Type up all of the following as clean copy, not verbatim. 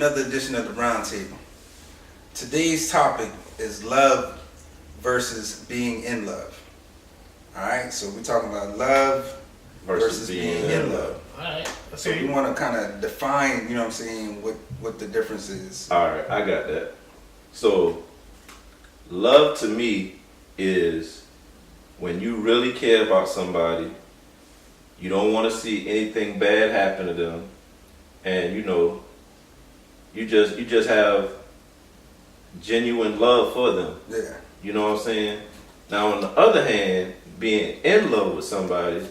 another edition of the Round Table. Today's topic is love versus being in love. Alright, so we're talking about love versus being in love. Alright. So we want to kind of define, you know what I'm saying, what the difference is. Alright, I got that. So, love to me is when you really care about somebody, you don't want to see anything bad happen to them, and you just have genuine love for them. Yeah. You know what I'm saying? Now on the other hand, being in love with somebody,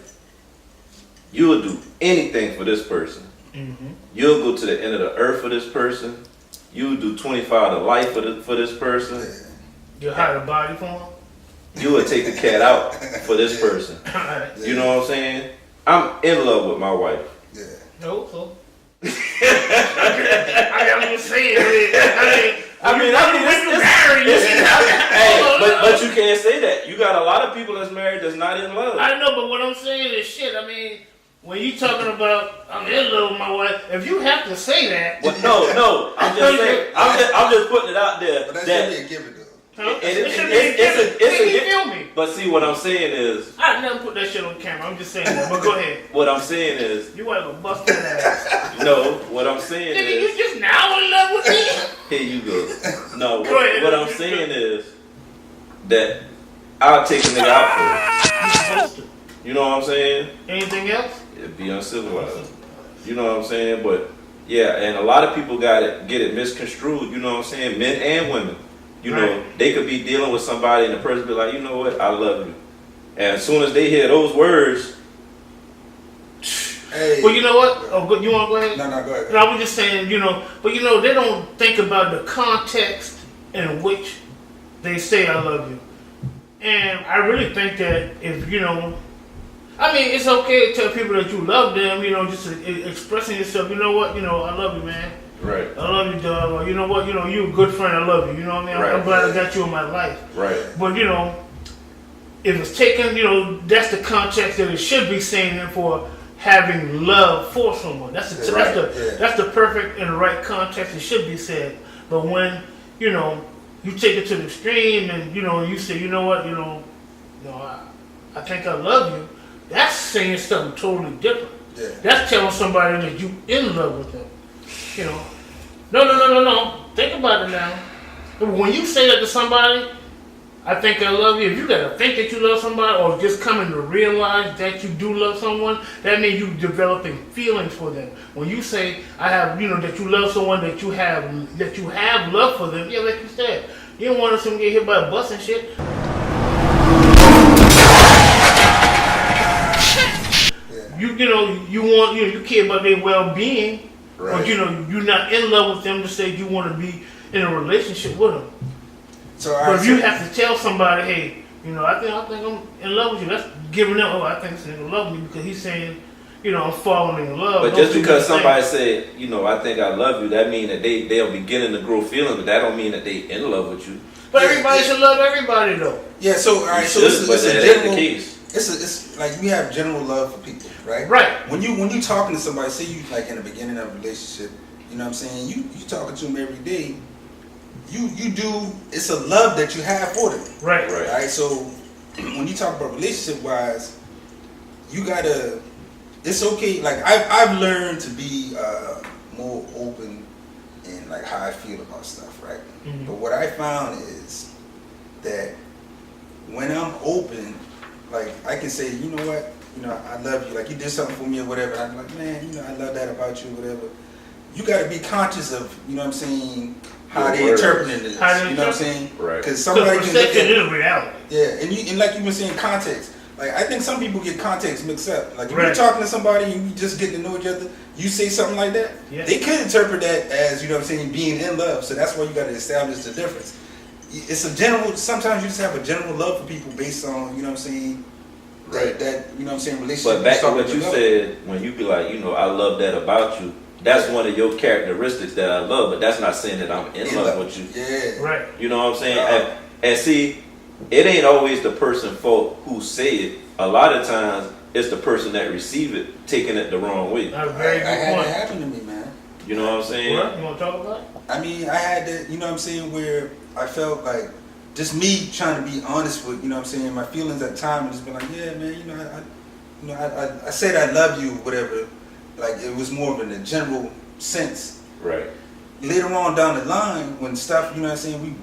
you'll do anything for this person. Mm-hmm. You'll go to the end of the earth for this person. You'll do 25 to life for this person. Yeah. You'll hide a body for him? You will take the cat out for this person. Alright. You know what I'm saying? I'm in love with my wife. Yeah. No, so. I got to say it. But you can't say that. You got a lot of people that's married that's not in love. I know, but what I'm saying is shit. I mean, when you talking about I'm in love with my wife, if you have to say that, Well, no. I'm just saying. I'm just putting it out there. But that should be a given, though. huh? It's a feel me. But see, what I'm saying is, I never put that shit on camera. I'm just saying that. But go ahead. what I'm saying is, You want to bust that ass. no. What I'm saying Nigga, is, you just now in love with me? here you go. No, Go ahead. what I'm saying is that I'll take a nigga out for it. You supposed to. You know what I'm saying? Anything else? It'd be uncivilized. You know what I'm saying? But yeah, and a lot of people get it misconstrued. You know what I'm saying? Men and women. You know, Right. they could be dealing with somebody and the person be like, you know what, I love you. And as soon as they hear those words, Hey. Well, you know what? Oh, you want to go ahead? No, go ahead. No, I was just saying, but they don't think about the context in which they say I love you. And I really think that if, I mean, it's okay to tell people that you love them, just expressing yourself, you know what, I love you, man. right, I love you, dog. Or you know what, you a good friend, I love you. You know what I mean? Right. I'm glad I got you in my life. right, But, if it's taken, that's the context that it should be saying it for having love for someone. That's the perfect and the right context it should be said. But when, you take it to the extreme and, you say, you know what, I think I love you, that's saying something totally different. Yeah. That's telling somebody that you in love with them. No. Think about it now. When you say that to somebody, I think I love you. If you gotta think that you love somebody, or just coming to realize that you do love someone, that means you developing feelings for them. When you say I have, that you love someone, that you have love for them, yeah, like you said, you don't want them to get hit by a bus and shit. You care about their well-being, right. but you're not in love with them to say you want to be in a relationship with them. So, But if you have to tell somebody, hey, I think I'm in love with you, that's giving them, I think this nigga love me because he's saying, I'm falling in love. But just because somebody said, I think I love you, that mean that they're beginning to grow feelings, but that don't mean that they in love with you. But everybody should love everybody though. Yeah, so all right, so Should, it's a that general. ain't the case. It's like we have general love for people, right? Right. When you talking to somebody, say you like in the beginning of a relationship, you know what I'm saying? You talking to them every day. You do. It's a love that you have for them. Right. Right. So when you talk about relationship wise, you gotta. It's okay. Like I've learned to be more open in like how I feel about stuff, right? Mm-hmm. But what I found is that when I'm open, like I can say, you know what, I love you. Like you did something for me or whatever. And I'm like, man, I love that about you, or whatever. You got to be conscious of, you know what I'm saying, how they interpreting this. You know what I'm saying? Right. Because somebody can look perception at is reality. yeah, and like you were saying, context. Like I think some people get context mixed up. Like if Right. you're talking to somebody and you just getting to know each other, you say something like that, Yeah. they could interpret that as, being in love. So that's why you got to establish the difference. It's a general. Sometimes you just have a general love for people based on, Right. that relationship. But back to start what to you develop. said, when you be like, I love that about you, that's one of your characteristics that I love, but that's not saying that I'm in love with you. Yeah. Right. You know what I'm saying? And see, it ain't always the person's fault who say it. A lot of times, it's the person that receive it taking it the wrong way. That's a very I good had point. that happen to me, man. You You know what I'm saying? What? You want to talk about it? I mean, I had that, you know what I'm saying, where I felt like just me trying to be honest with, you know what I'm saying, my feelings at the time, and just be like, yeah, man, I said I love you, whatever. Like, it was more of in a general sense. Right. Later on down the line, when stuff, you know what I'm saying, we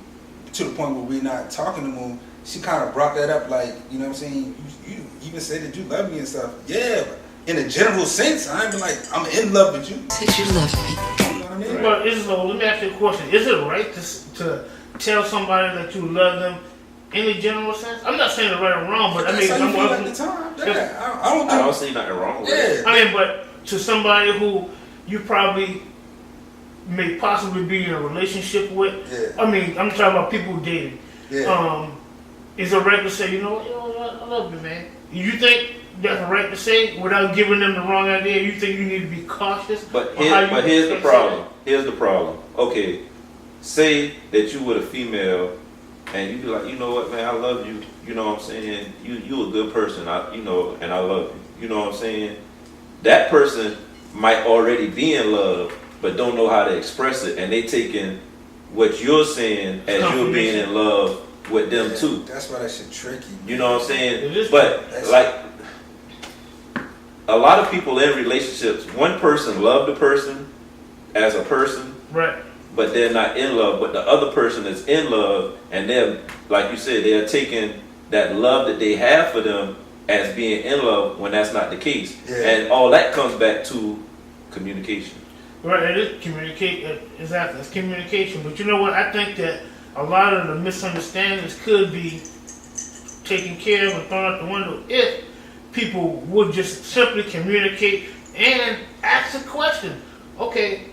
to the point where we're not talking no more, she kind of brought that up, like, you know what I'm saying, you even said that you love me and stuff. Yeah, but in a general sense, I ain't been like, I'm in love with you. Said you love me. You know what I mean? But let me ask you a question. Is it right to tell somebody that you love them in a general sense? I'm not saying it's right or wrong, but I mean, that's how you feel at the time. Yeah, I don't see nothing wrong with it. Yeah. I mean, but to somebody who you probably may possibly be in a relationship with. Yeah. I mean, I'm talking about people who dated. Yeah. Is it right to say, you know what, I love you, man? You think that's right to say without giving them the wrong idea? You think you need to be cautious? But here's the problem. Here's the problem. Okay, say that you with a female and you be like, you know what, man, I love you. You know what I'm saying? You a good person. And I love you. You know what I'm saying? That person might already be in love, but don't know how to express it, and they taking what you're saying as you're being in love with them too. That's why that shit tricky. You know what I'm saying? But like a lot of people in relationships, one person love the person as a person, right? But they're not in love. But the other person is in love, and they're, like you said, they're taking that love that they have for them as being in love when that's not the case. Yeah. And all that comes back to communication. Right, it is communicate. Exactly, it's communication. But you know what? I think that a lot of the misunderstandings could be taken care of and thrown out the window if people would just simply communicate and ask a question. Okay,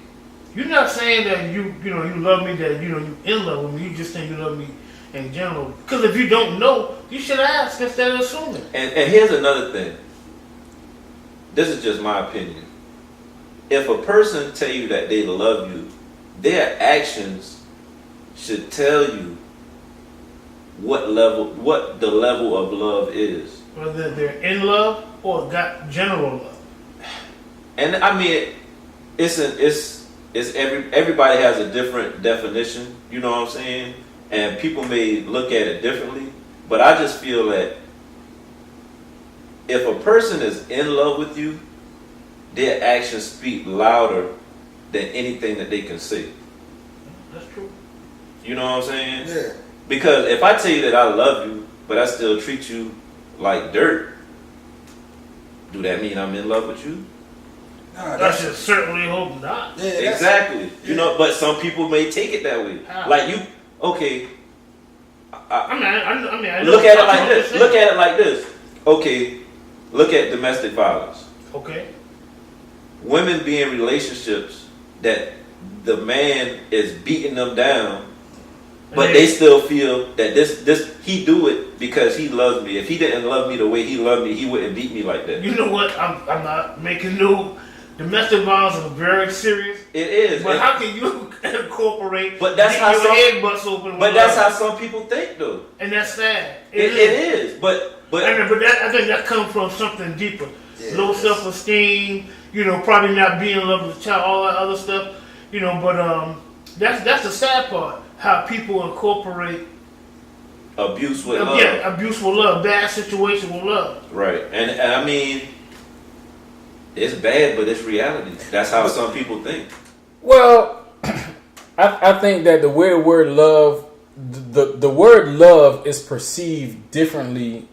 you're not saying that you love me, that you in love with me. You just saying you love me in general. Because if you don't know, you should ask instead of assuming. And here's another thing. This is just my opinion. If a person tell you that they love you, their actions should tell you what the level of love is. Whether they're in love or got general love. And I mean, everybody has a different definition. You know what I'm saying? And people may look at it differently. But I just feel that if a person is in love with you, their actions speak louder than anything that they can say. That's true. You know what I'm saying? Yeah. Because if I tell you that I love you, but I still treat you like dirt, do that mean I'm in love with you? Nah, I should certainly hope not. Yeah, exactly. Yeah. You know, but some people may take it that way. How? Like you, okay. I Look at it like this. Look at it like this. Okay, look at domestic violence. Okay. Women be in relationships that the man is beating them down, but they still feel that this he do it because he loves me. If he didn't love me the way he loved me, he wouldn't beat me like that. You know what? I'm not making no. Domestic violence is very serious. It is. But how can you incorporate? But that's how your head bust open. But that's how some people think, though. And that's sad. It is. But I think that comes from something deeper. Yeah, Low self-esteem. Probably not being in love with the child, all that other stuff. But that's the sad part. How people incorporate abuse with love. Yeah, abuse with love, bad situation with love. Right, and I mean, it's bad, but it's reality. That's how some people think. Well, I think that the word love, the word love is perceived differently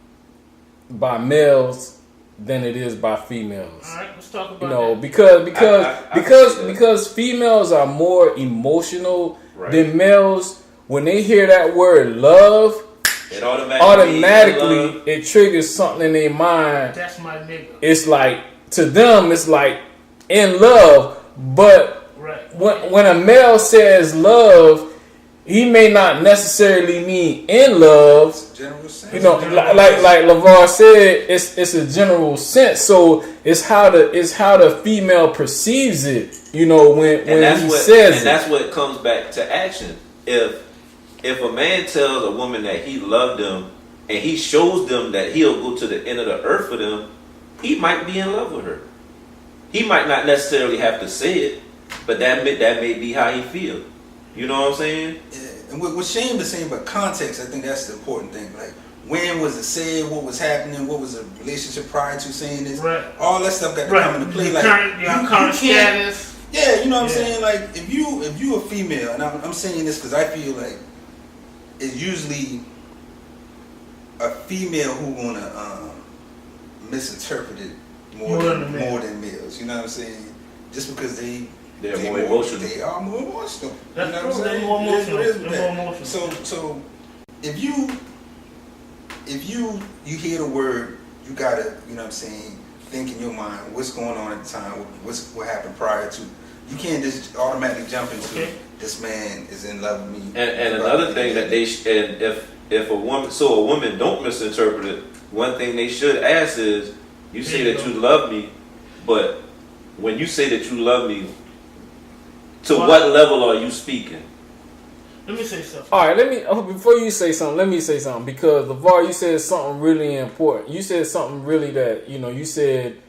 by males than it is by females. All right, let's talk about that. Because females are more emotional than males. When they hear that word love, it automatically it triggers something in their mind. That's my nigga. It's like, to them, it's like in love, but when a male says love, he may not necessarily mean in love. General sense. Like LeVar said, it's a general sense. So it's how the female perceives it. When he says it. And that's what comes back to action. If a man tells a woman that he loved them and he shows them that he'll go to the end of the earth for them, he might be in love with her. He might not necessarily have to say it, But that may be how he feel. You know what I'm saying? Yeah. And what Shane was saying about context, I think that's the important thing. Like, when was it said? What was happening? What was the relationship prior to saying this? Right. All that stuff got to come into play. Like, current status. Yeah, you know what I'm saying? Like, if you a female, and I'm saying this because I feel like it's usually a female who wanna misinterpret it more than males. You know what I'm saying? Just because they're more emotional. They are more emotional. That's you know what I'm true. saying? They're more emotional. They're more emotional. So if you hear the word, you gotta, you know what I'm saying, think in your mind what's going on at the time, what happened prior to. You can't just automatically jump into this man is in love with me. And another thing that if a woman don't misinterpret it, one thing they should ask is, you say that you love me, but when you say that you love me, to what level are you speaking? Let me say something. All right, before you say something, let me say something, because LeVar, you said something really important. You said something really that, you said,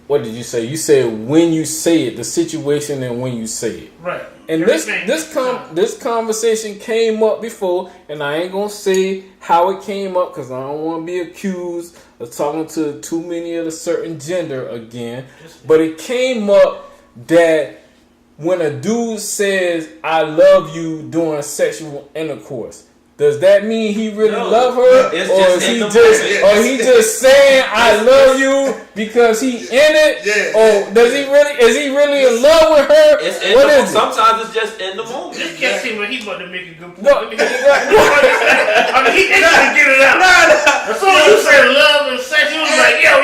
what did you say? You said when you say it, the situation and when you say it. Right. And this conversation came up before, and I ain't gonna say how it came up because I don't want to be accused of talking to too many of a certain gender again. But it came up that when a dude says "I love you" during sexual intercourse, does that mean he really love her, or he just saying "I love you" because he in it, or is he really in love with her? What is it? Sometimes it's just in the moment. This cat seems like he about to make a good point. He ain't get it out. As soon as you say love and sex, he was like, yo.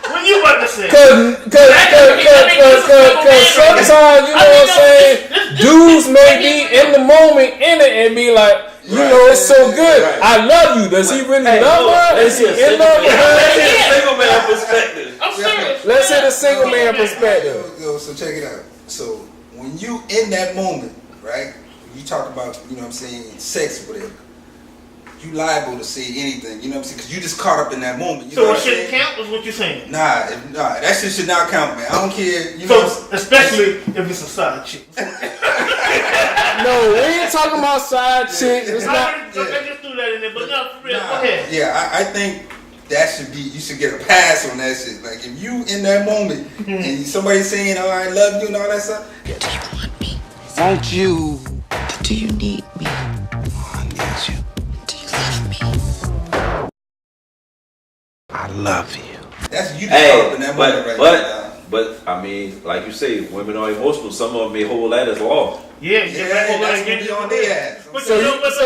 When you about to say? Cause sometimes, you know what I'm saying, dudes may be in the moment in it and be like, it's so good. Right. I love you. Does he really love her? Is he in love with her? Let's hear the single man perspective. I'm serious. Let's hear the single man perspective. So check it out. So when you in that moment, right? You talk about, you know what I'm saying, sex or whatever. You liable to say anything, you know what I'm saying? Because you just caught up in that moment. You know it shouldn't count, is what you're saying? Nah, that shit should not count, man. I don't care. You know, especially if it's a side chick. No, we ain't talking about side chick. It's not. I just threw that in there, but no, for real, go ahead. Yeah, I think that should be, you should get a pass on that shit. Like, if you in that moment and somebody saying, "Oh, I love you" and all that stuff. Do you want me? Won't you? Do you need me? I need you. Do you love me? I love you. That's you just caught up in that moment right now. But I mean, like you say, women are emotional. Some of them may hold that as law. Yeah, that's gonna be on their ass. So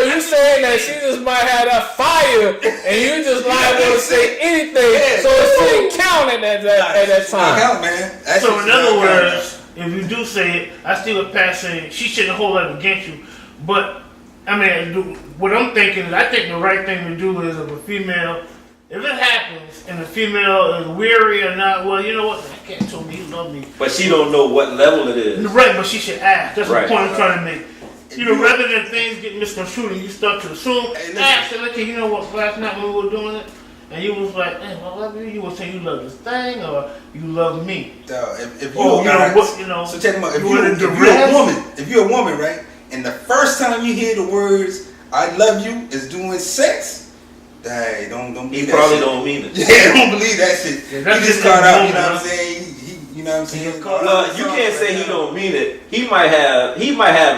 you saying that she just might have that fire, and you just liable to say anything, so it shouldn't count at that time. Count, man. So in other words, if you do say it, I still would pass saying she shouldn't hold that against you. But I mean, what I'm thinking is, I think the right thing to do is, if a female, if it happens and the female is weary or not, well, you know what? That cat told me he loved me. But she don't know what level it is. Right, but she should ask. That's right. the point I'm trying to make. Rather than things get misconstrued and you start to assume, ask and okay, you know what? Last night when we were doing it, and you was like, "Man, I love you." You was saying you love this thing, or you love me. If you're a woman, right? And the first time you hear the words "I love you" is doing sex, hey, don't believe that shit. He probably don't mean it. Yeah, don't believe that shit. Yeah, he just caught out, you know what I'm saying? You know what I'm saying? Well, you can't say he don't mean it. He might have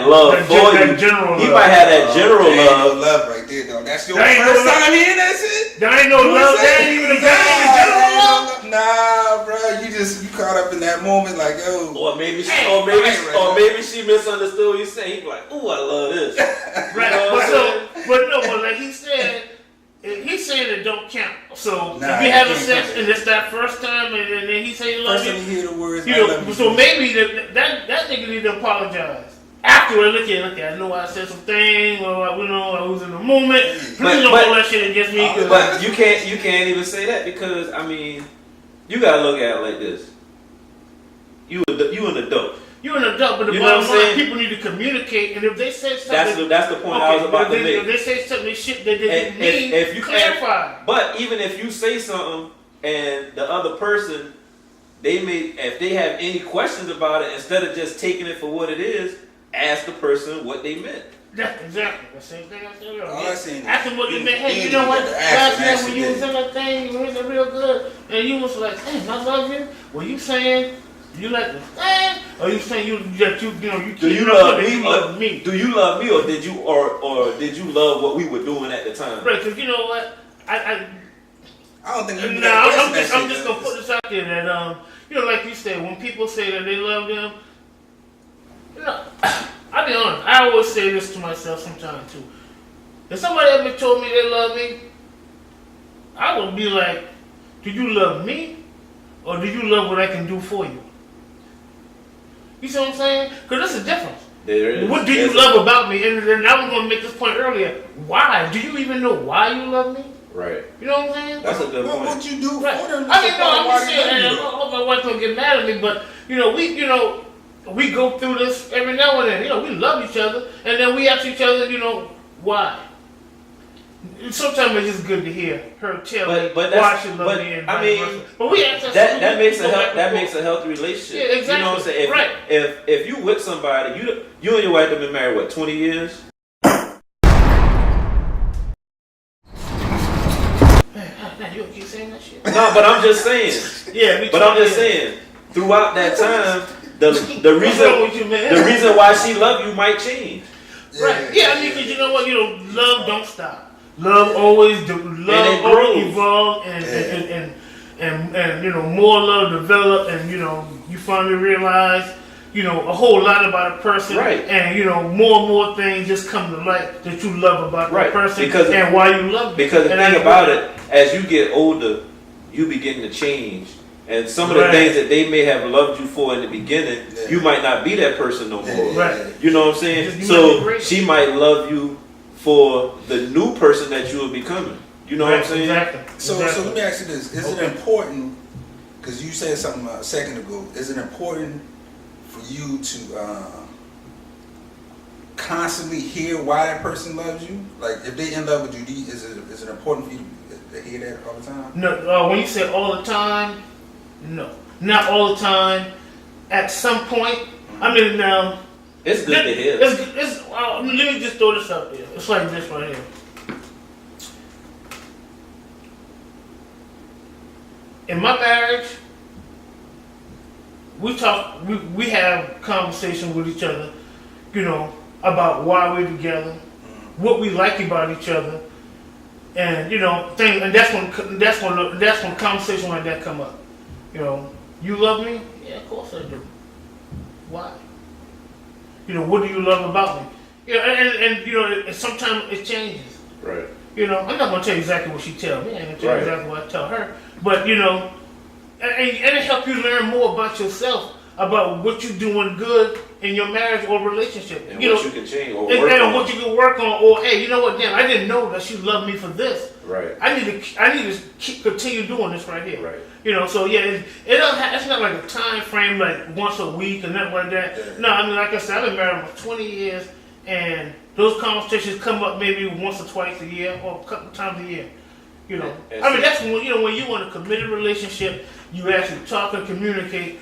love for you. He love. might have that general love. No love right there, though. That's your first time hearing that shit? There ain't no love. There ain't even a general love. Nah, bro, you caught up in that moment, like, yo. Or maybe she misunderstood what you saying. He be like, "Ooh, I love this." Right, but like he said. He's saying it don't count. So if you have sex and it's that first time, and then he say he loves you, first time you hear the words, so maybe that nigga need to apologize. Afterward, look at, I know I said some things, or I was in the moment. Please don't hold that shit against me. But you can't even say that, because I mean, you gotta look at it like this. You an adult. You're an adult, but the bottom line, people need to communicate, and if they say something... That's the point I was about to make. If they say something shit that they didn't mean, clarify. But even if you say something, and the other person if they have any questions about it, instead of just taking it for what it is, ask the person what they meant. That's exactly the same thing I said earlier. All I seen Ask them what you meant. Hey, you you know what? need to Last night ask when you them. was in that thing, you was it real good, and you was like, "Hey, I love you." Were you saying you like the thing, or you saying you you Do you love me? You love me? Do you love me, or did you love what we were doing at the time? Right, because you know what, I don't think you. No, I'm just gonna put this out there that like you said, when people say that they love them, I'll be honest. I always say this to myself sometimes too. If somebody ever told me they love me, I would be like, "Do you love me, or do you love what I can do for you?" You see what I'm saying? Because there's a difference. There is. What do you love about me? And then I was going to make this point earlier. Why? Do you even know why you love me? Right. You know what I'm saying? That's a good point. What you do right. for them? I mean, no, I'm just saying. I hope my wife don't get mad at me, but we go through this every now and then. We love each other, and then we ask each other, why. Sometimes it's just good to hear her tell me why she loves me and vice versa. But we ask that makes a healthy relationship. Yeah, exactly. You know what I'm saying? Right. If you with somebody, you and your wife have been married what, 20 years? You keep saying that shit? No, but I'm just saying. Saying throughout that time, the reason why she love you might change. Right. Yeah, I mean, because you know what? Love don't stop. Love always evolve and more love develop, and you finally realize a whole lot about a person, right? And more and more things just come to light that you love about that person, and why you love them. Because the thing about it, as you get older, you begin to change. And some of the things that they may have loved you for in the beginning, you might not be that person no more. Right. You know what I'm saying? So she might love you for the new person that you are becoming. You know what I'm saying? Exactly. So let me ask you this. Is it important, because you said something a second ago, is it important for you to constantly hear why that person loves you? Like, if they in love with you, is it important for you to hear that all the time? No, when you say all the time, no. Not all the time. At some point, I mean, it's good to hear. Let me just throw this out there. It's like this right here. In my marriage, we have conversations with each other, about why we're together, what we like about each other, and things. And that's when conversations like that come up. You love me? Yeah, of course I do. Why? What do you love about me? And sometimes it changes. Right. I'm not gonna tell you exactly what she tells me. I ain't gonna tell you exactly what I tell her. But and it helps you learn more about yourself, about what you're doing good in your marriage or relationship. And what you can change or work on. What you can work on, or hey, you know what? Damn, I didn't know that she loved me for this. Right. I need to continue doing this right here. Right. So yeah, it's not like a time frame like once a week or nothing like that. Yeah. No, I mean, like I said, I've been married for 20 years, and those conversations come up maybe once or twice a year or a couple times a year. I mean, that's when when you want a committed relationship, you actually talk and communicate.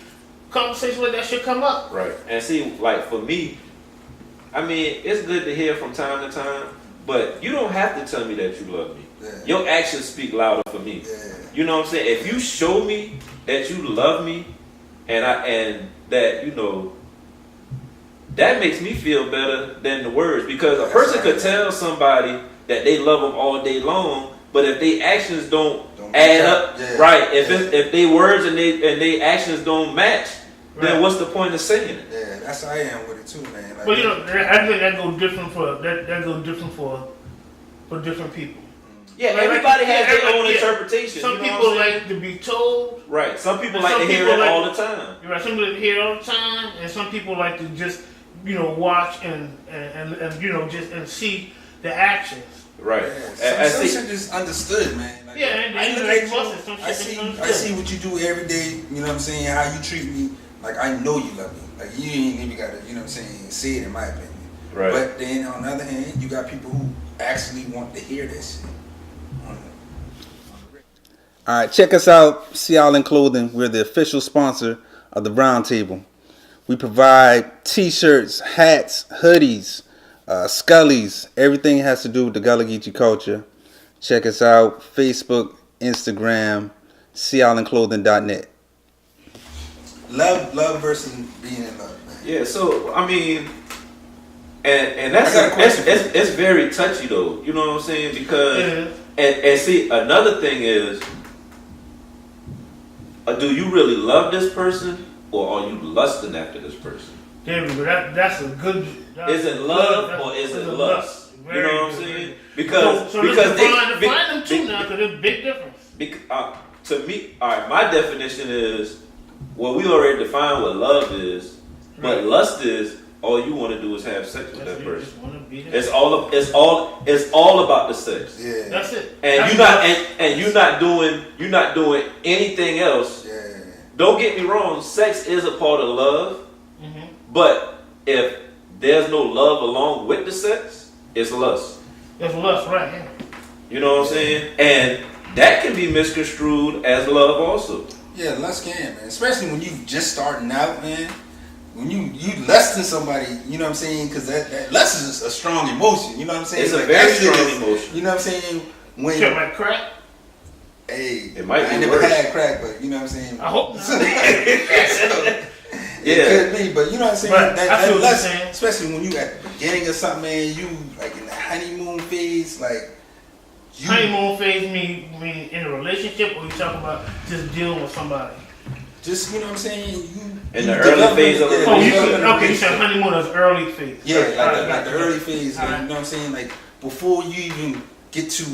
Conversations like that should come up. Right. And see, like for me, I mean, it's good to hear from time to time, but you don't have to tell me that you love me. Yeah. Your actions speak louder for me. Yeah. You know what I'm saying? If you show me that you love me, and that that makes me feel better than the words, because a person could tell somebody that they love them all day long, but if their actions don't add up, right? If they words and they actions don't match, then what's the point of saying it? Yeah, that's how I am with it too, man. Like, but I think that goes different for different people. Yeah, everybody has their own interpretation. Some people like to be told. Right. Some people like to hear it all the time. Right. Some people like to hear it all the time, and some people like to just watch and just see the actions. Right. Yeah, some shit just understood, man. Like, and I see what you do every day. You know what I'm saying? How you treat me. Like, I know you love me. Like, you ain't even gotta, say it, in my opinion. Right. But then on the other hand, you got people who actually want to hear this shit. All right, check us out. See Y'all in Clothing. We're the official sponsor of the Round Table. We provide T-shirts, hats, hoodies, scullies. Everything has to do with the Gullah Geechee culture. Check us out. Facebook, Instagram, seeyallinclothing.net. Love versus being in love, man. Yeah, so I mean, and it's very touchy though. You know what I'm saying? Because and see, another thing is, do you really love this person, or are you lusting after this person? That's a good. Is it love or is it lust? You know what I'm saying? Because so let's define them two now, because there's a big difference. To me, all right, my definition is, well, we already defined what love is, but lust is all you want to do is have sex with that person. It's all about the sex. Yeah, that's it. And you're not doing anything else. Yeah. Don't get me wrong, sex is a part of love, but if there's no love along with the sex, it's lust. It's lust, right? Yeah. You know what I'm saying? And that can be misconstrued as love also. Yeah, lust can, man. Especially when you just starting out, man. When you lusting somebody, you know what I'm saying? Because that lust is a strong emotion. You know what I'm saying? It's a very strong emotion. You know what I'm saying? When shit like crack. Hey, it might I be never worse. had crack, but you know what I'm saying? I hope not. It could be, but you know what I'm saying? Right. That lust, saying. especially when you at the beginning of something, man, you like in the honeymoon phase, like honeymoon phase mean in a relationship, or you talking about just dealing with somebody? Just, you know what I'm saying? In the early phase of the relationship. Okay, you said honeymoon is early phase. Yeah, like the early phase, you know what I'm saying? Like before you even get to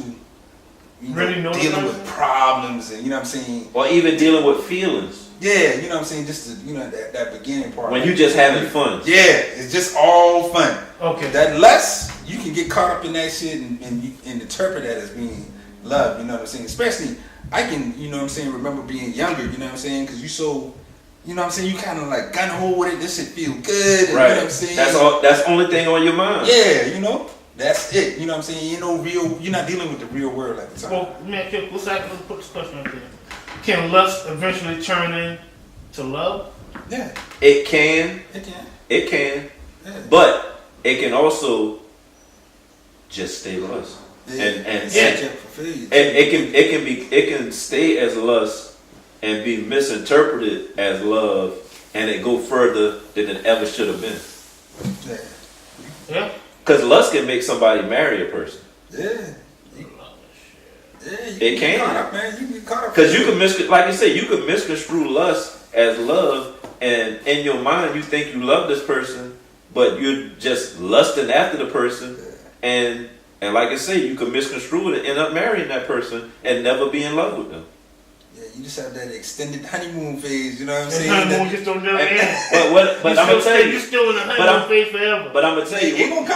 really dealing with problems and you know what I'm saying? Or even dealing with feelings. Yeah, you know what I'm saying? Just to, that beginning part. When you just having fun. Yeah, it's just all fun. Okay. That lust, you can get caught up in that shit and interpret that as being love, you know what I'm saying? Especially, I can, you know what I'm saying, remember being younger, you know what I'm saying? Because you so, you know what I'm saying, you kind of like gun-ho with it, this shit feel good, and, right. You know what I'm saying? That's the only thing on your mind. Yeah, you know? That's it, you know what I'm saying? You're not dealing with the real world at the time. Well, man, let's put this question right there. Can lust eventually turn into love? Yeah. It can. It can. Yeah. But it can also just stay lust. Yeah. And it can stay as lust and be misinterpreted as love, and it go further than it ever should have been. Yeah. Because lust can make somebody marry a person. Yeah. It can. You get caught up. Because you can like you said, you can misconstrue lust as love, and in your mind you think you love this person, but you're just lusting after the person, and like I say, you can misconstrue it and end up marrying that person and never be in love with them. Yeah, you just have that extended honeymoon phase, you know what I'm saying? Honeymoon just don't never end. But I'm gonna tell you, you're still in the honeymoon phase forever. But I'm gonna tell you, you're gonna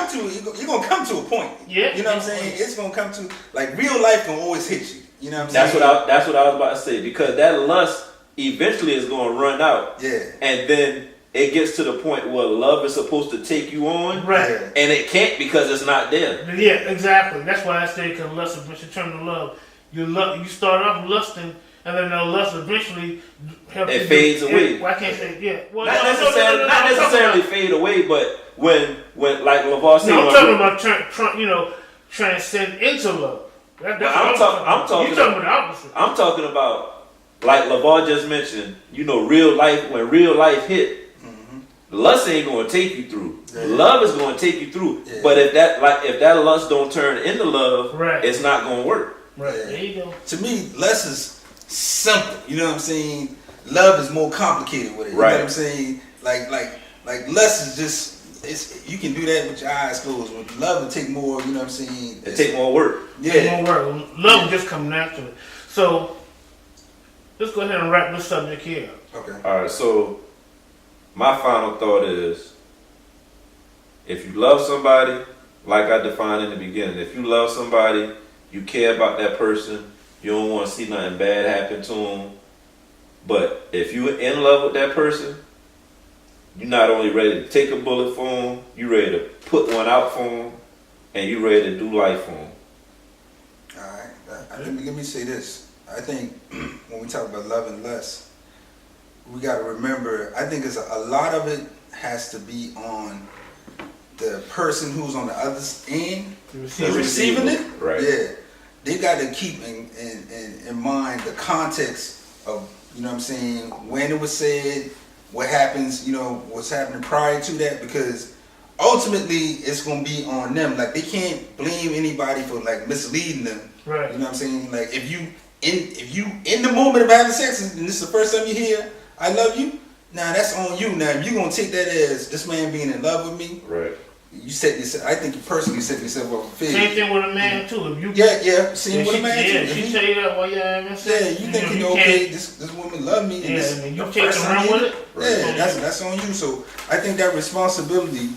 come to a point. Yeah, you know what I'm saying? It's gonna come to like real life gonna always hit you. You know what I'm saying? That's what I was about to say, because that lust eventually is gonna run out. Yeah, and then it gets to the point where love is supposed to take you on, right? And it can't because it's not there. Yeah, exactly. That's why I say because lust eventually turn to love. You start off lusting. And then the lust eventually it fades away. I can't say Well, not necessarily fade away, but when like LaVar said, I'm talking about transcend into love. I'm talking about the opposite. I'm talking about like LaVar just mentioned. Real life. When real life hit, lust ain't going to take you through. Yeah. Love is going to take you through. Yeah. But if that lust don't turn into love, right, it's not going to work. Right. There you go. To me, lust is simple, you know what I'm saying? Love is more complicated with it. You right. know what I'm saying? Like lust is just you can do that with your eyes closed. With love will take more, you know what I'm saying? It take more work. Yeah. Take more work. Love will just come naturally. So let's go ahead and wrap this subject here. Okay. Alright, so my final thought is, if you love somebody, like I defined in the beginning, if you love somebody, you care about that person, you don't want to see nothing bad happen to them. But if you're in love with that person, you're not only ready to take a bullet for them, you're ready to put one out for them, and you're ready to do life for them. All right. Let me say this. I think when we talk about love and lust, we got to remember, I think it's a lot of it has to be on the person who's on the other end, who's receiving it. Right. Yeah. They got to keep in mind the context of, you know what I'm saying, when it was said, what happens, you know, what's happening prior to that, because ultimately it's going to be on them. Like, they can't blame anybody for, like, misleading them. Right. You know what I'm saying? Like, if you in the moment of having sex and this is the first time you hear I love you, now that's on you. Now if you're gonna take that as this man being in love with me, right? You set yourself. I think you personally set yourself up for failure. Same thing with a man too. If you same with a man too. Yeah, she tell you that while you're having sex. Yeah, you think okay, this woman love me. Yeah, and and you take around with it. Yeah, that's on you. So I think that responsibility,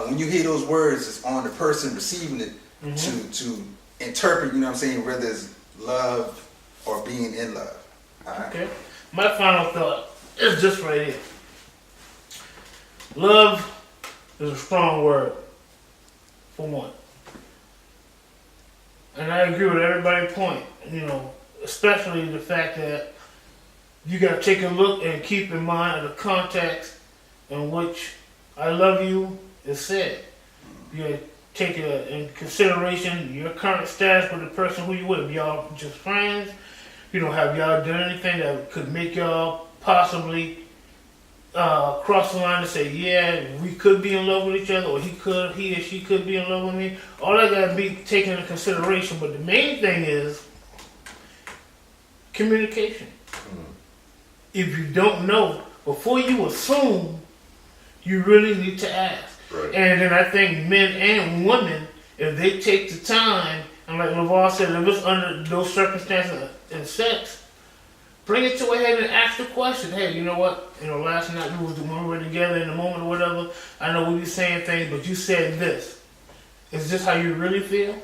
when you hear those words, is on the person receiving it to interpret. You know what I'm saying? Whether it's love or being in love. Right. Okay. My final thought is this right here. Love is a strong word, for one. And I agree with everybody's point, you know, especially the fact that you got to take a look and keep in mind the context in which I love you is said. You got to take in consideration your current status with the person who you with. Y'all just friends? You know, have y'all done anything that could make y'all possibly cross the line and say, yeah, we could be in love with each other, or he or she could be in love with me? All that got to be taken into consideration. But the main thing is communication. If you don't know, before you assume, you really need to ask. Right. And then I think men and women, if they take the time, and like LeVar said, if it's under those circumstances in sex, bring it to a head and ask the question. Hey, you know what? You know, last night when we were together in the moment or whatever, I know we were saying things, but you said this. Is this how you really feel?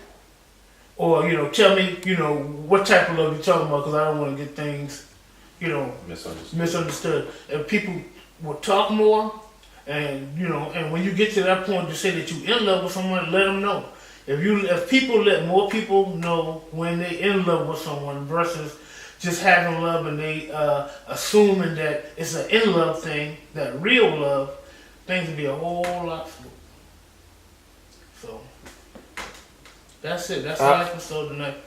Or, you know, tell me, you know, what type of love you're talking about, because I don't want to get things, you know, misunderstood. If people will talk more, and, you know, and when you get to that point to say that you're in love with someone, let them know. If people let more people know when they're in love with someone versus just having love and they assuming that it's an in love thing, that real love, things would be a whole lot smoother. So that's it. That's our episode tonight.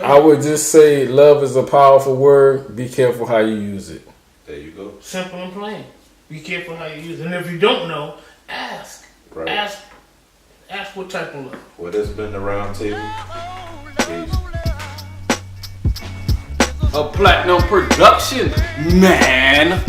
I would just say love is a powerful word. Be careful how you use it. There you go. Simple and plain. Be careful how you use it. And if you don't know, ask. Right. Ask what type of love. Well, this has been the round table. Peace. A platinum production, man.